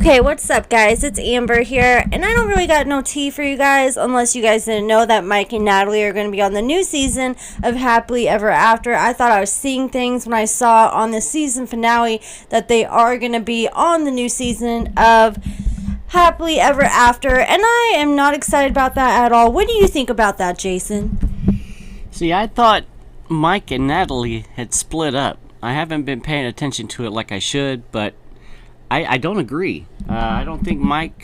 Okay, what's up, guys? It's Amber here, and I don't really got no tea for you guys unless you guys didn't know that Mike and Natalie are going to be on the new season of Happily Ever After. I thought I was seeing things when I saw on the season finale that they are going to be on the new season of Happily Ever After, and I am not excited about that at all. What do you think about that, Jason? See, I thought Mike and Natalie had split up. I haven't been paying attention to it like I should, but I don't agree. I don't think Mike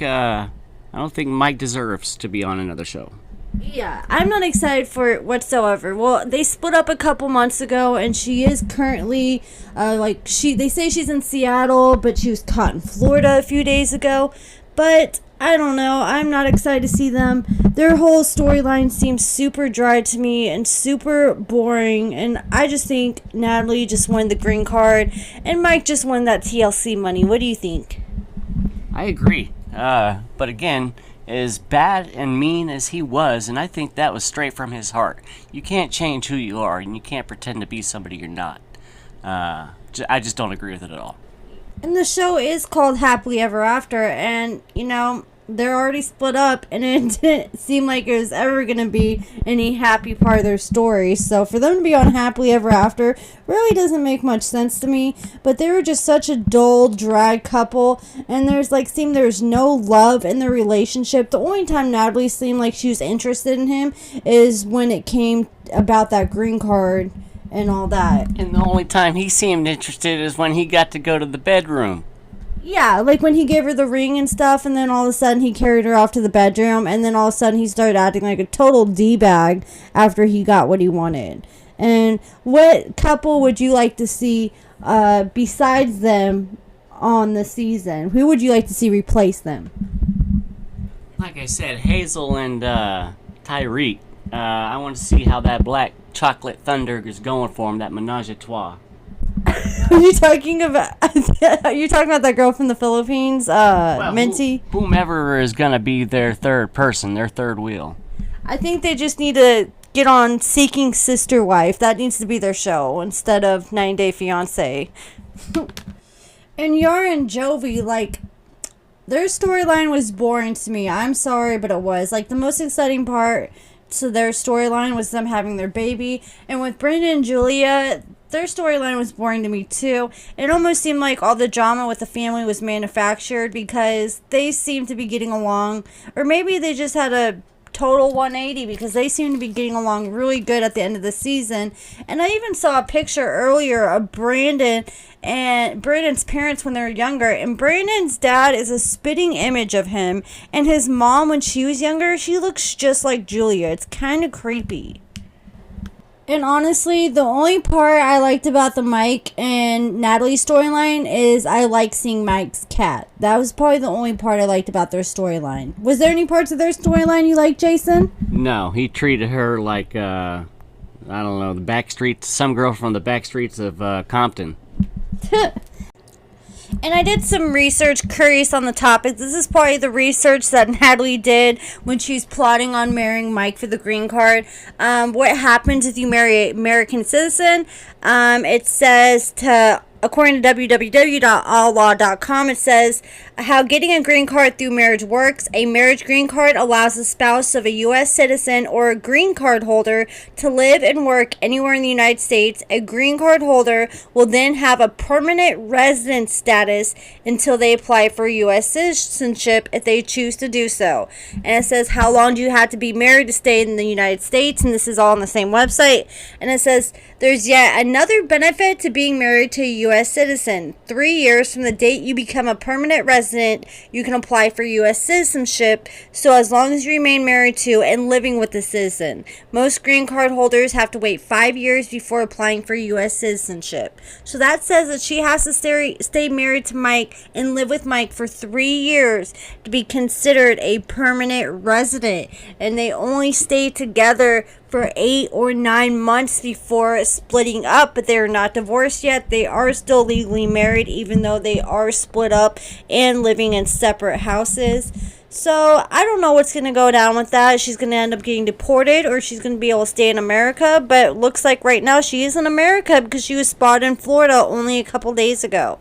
deserves to be on another show. Yeah, I'm not excited for it whatsoever. Well, they split up a couple months ago, and she is currently, they say she's in Seattle, but she was caught in Florida a few days ago. But I don't know. I'm not excited to see them. Their whole storyline seems super dry to me and super boring. And I just think Natalie just won the green card and Mike just won that TLC money. What do you think? I agree. But again, as bad and mean as he was, and I think that was straight from his heart. You can't change who you are, and you can't pretend to be somebody you're not. I just don't agree with it at all. And the show is called Happily Ever After, and, they're already split up, and it didn't seem like it was ever going to be any happy part of their story. So for them to be on Happily Ever After really doesn't make much sense to me. But they were just such a dull, dry couple, and there's no love in their relationship. The only time Natalie seemed like she was interested in him is when it came about that green card and all that. And the only time he seemed interested is when he got to go to the bedroom. Yeah, like when he gave her the ring and stuff, and then all of a sudden he carried her off to the bedroom, and then all of a sudden he started acting like a total D-bag after he got what he wanted. And what couple would you like to see besides them on the season? Who would you like to see replace them? Like I said, Hazel and Tyreek. I want to see how that black chocolate thunder is going for him, that menage a trois. Are you talking about that girl from the Philippines, Minty? Whomever is going to be their third person, their third wheel. I think they just need to get on Seeking Sister Wife. That needs to be their show instead of 9-Day Fiancé. And Yara and Jovi, their storyline was boring to me. I'm sorry, but it was. The most exciting part to their storyline was them having their baby. And with Brandon and Julia, their storyline was boring to me too. It almost seemed like all the drama with the family was manufactured because they seemed to be getting along. Or maybe they just had a total 180 because they seemed to be getting along really good at the end of the season. And I even saw a picture earlier of Brandon and Brandon's parents when they were younger. And Brandon's dad is a spitting image of him. And his mom, when she was younger, she looks just like Julia. It's kind of creepy. And honestly, the only part I liked about the Mike and Natalie storyline is I like seeing Mike's cat. That was probably the only part I liked about their storyline. Was there any parts of their storyline you liked, Jason? No, he treated her like, I don't know, the back streets, some girl from the back streets of Compton. And I did some research curious on the topic. This is probably the research that Natalie did when she was plotting on marrying Mike for the green card. What happens if you marry an American citizen? It says according to www.alllaw.com, it says how getting a green card through marriage works. A marriage green card allows the spouse of a U.S. citizen or a green card holder to live and work anywhere in the United States. A green card holder will then have a permanent resident status until they apply for U.S. citizenship if they choose to do so. And it says how long do you have to be married to stay in the United States, and this is all on the same website. And it says there's yet another benefit to being married to a U.S. citizen. 3 years from the date you become a permanent resident, you can apply for U.S. citizenship, so as long as you remain married to and living with the citizen. Most green card holders have to wait 5 years before applying for U.S. citizenship. So that says that she has to stay married to Mike and live with Mike for 3 years to be considered a permanent resident. And they only stay together for 8 or 9 months before splitting up, but they are not divorced yet. They are still legally married, even though they are split up and living in separate houses. So I don't know what's going to go down with that. She's going to end up getting deported, or she's going to be able to stay in America. But it looks like right now she is in America because she was spotted in Florida only a couple days ago.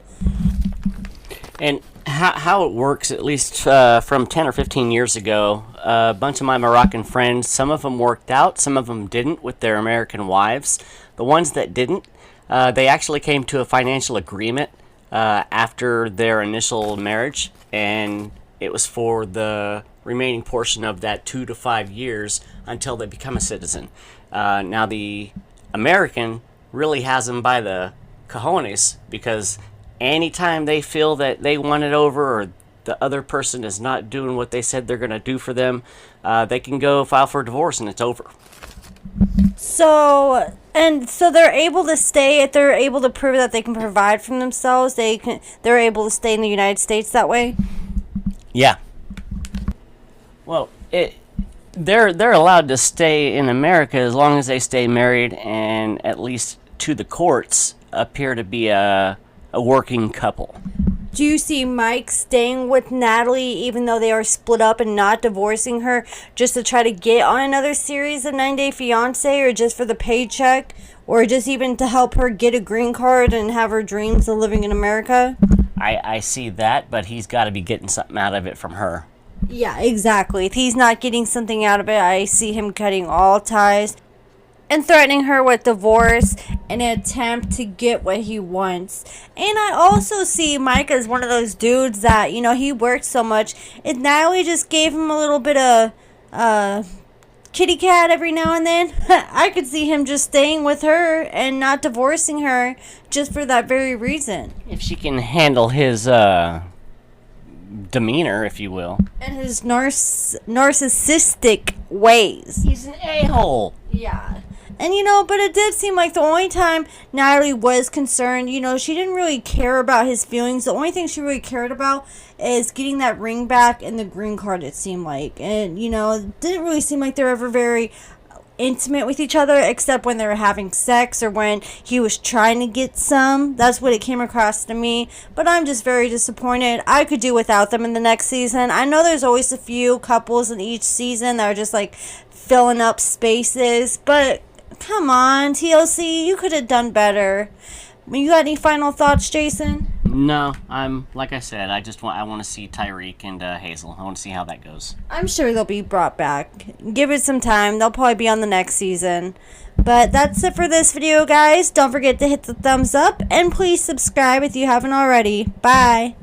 And how it works, at least from 10 or 15 years ago, a bunch of my Moroccan friends, some of them worked out, some of them didn't with their American wives. The ones that didn't, they actually came to a financial agreement after their initial marriage, and it was for the remaining portion of that 2 to 5 years until they become a citizen. Now, the American really has them by the cojones, because anytime they feel that they want it over, or the other person is not doing what they said they're going to do for them, they can go file for divorce and it's over. So they're able to stay if they're able to prove that they can provide for themselves. They're able to stay in the United States that way. Yeah. Well, they're allowed to stay in America as long as they stay married and, at least to the courts, appear to be a working couple. Do you see Mike staying with Natalie even though they are split up and not divorcing her, just to try to get on another series of 90 Day Fiancé, or just for the paycheck, or just even to help her get a green card and have her dreams of living in America? I see that, but he's got to be getting something out of it from her. Yeah, exactly. If he's not getting something out of it, I see him cutting all ties and threatening her with divorce in an attempt to get what he wants. And I also see Mike as one of those dudes that, he worked so much, and Natalie just gave him a little bit of kitty cat every now and then. I could see him just staying with her and not divorcing her just for that very reason. If she can handle his demeanor, if you will. And his narcissistic ways. He's an a-hole. Yeah. And, but it did seem like the only time Natalie was concerned, she didn't really care about his feelings. The only thing she really cared about is getting that ring back and the green card, it seemed like. And, it didn't really seem like they were ever very intimate with each other, except when they were having sex or when he was trying to get some. That's what it came across to me. But I'm just very disappointed. I could do without them in the next season. I know there's always a few couples in each season that are just like filling up spaces, but come on, TLC, you could have done better. You got any final thoughts, Jason? No, like I said, I want to see Tyreek and Hazel. I want to see how that goes. I'm sure they'll be brought back. Give it some time. They'll probably be on the next season. But that's it for this video, guys. Don't forget to hit the thumbs up, and please subscribe if you haven't already. Bye.